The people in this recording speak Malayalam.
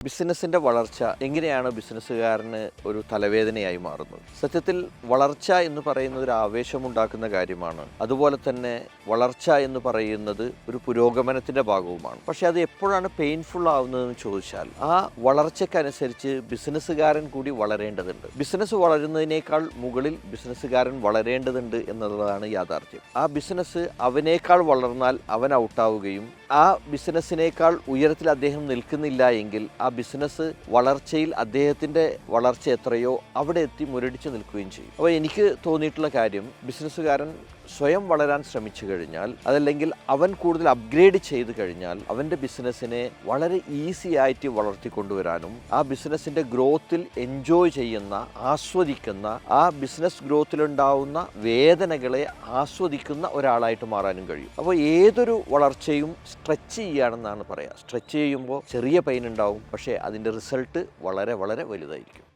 ബിസിനസ്സിൻ്റെ വളർച്ച എങ്ങനെയാണ് ബിസിനസ്സുകാരന് ഒരു തലവേദനയായി മാറുന്നത്? സത്യത്തിൽ വളർച്ച എന്ന് പറയുന്നത് ഒരു ആവേശമുണ്ടാക്കുന്ന കാര്യമാണ്. അതുപോലെ തന്നെ വളർച്ച എന്ന് പറയുന്നത് ഒരു പുരോഗമനത്തിൻ്റെ ഭാഗവുമാണ്. പക്ഷെ അത് എപ്പോഴാണ് പെയിൻഫുൾ ആവുന്നതെന്ന് ചോദിച്ചാൽ ആ വളർച്ചയ്ക്കനുസരിച്ച് ബിസിനസ്സുകാരൻ കൂടി വളരേണ്ടതുണ്ട്. ബിസിനസ് വളരുന്നതിനേക്കാൾ മുകളിൽ ബിസിനസ്സുകാരൻ വളരേണ്ടതുണ്ട് എന്നുള്ളതാണ് യാഥാർത്ഥ്യം. ആ ബിസിനസ് അവനേക്കാൾ വളർന്നാൽ അവൻ ഔട്ടാവുകയും ആ ബിസിനസ്സിനേക്കാൾ ഉയരത്തിൽ അദ്ദേഹം നിൽക്കുന്നില്ല എങ്കിൽ ആ ബിസിനസ് വളർച്ചയിൽ അദ്ദേഹത്തിൻ്റെ വളർച്ച എത്രയോ അവിടെ എത്തി മുരടിച്ച് നിൽക്കുകയും ചെയ്യും. അപ്പോൾ എനിക്ക് തോന്നിയിട്ടുള്ള കാര്യം, ബിസിനസ്സുകാരൻ സ്വയം വളരാൻ ശ്രമിച്ചു കഴിഞ്ഞാൽ, അതല്ലെങ്കിൽ അവൻ കൂടുതൽ അപ്ഗ്രേഡ് ചെയ്ത് കഴിഞ്ഞാൽ അവൻ്റെ ബിസിനസ്സിനെ വളരെ ഈസി ആയിട്ട് വളർത്തിക്കൊണ്ടുവരാനും ആ ബിസിനസ്സിൻ്റെ ഗ്രോത്തിൽ എൻജോയ് ചെയ്യുന്ന, ആസ്വദിക്കുന്ന, ആ ബിസിനസ് ഗ്രോത്തിലുണ്ടാവുന്ന വേദനകളെ ആസ്വദിക്കുന്ന ഒരാളായിട്ട് മാറാനും കഴിയും. അപ്പോൾ ഏതൊരു വളർച്ചയും സ്ട്രെച്ച് ചെയ്യുകയാണെന്നാണ് പറയുക. സ്ട്രെച്ച് ചെയ്യുമ്പോൾ ചെറിയ പെയിൻ ഉണ്ടാവും, പക്ഷേ അതിൻ്റെ റിസൾട്ട് വളരെ വളരെ വലുതായിരിക്കും.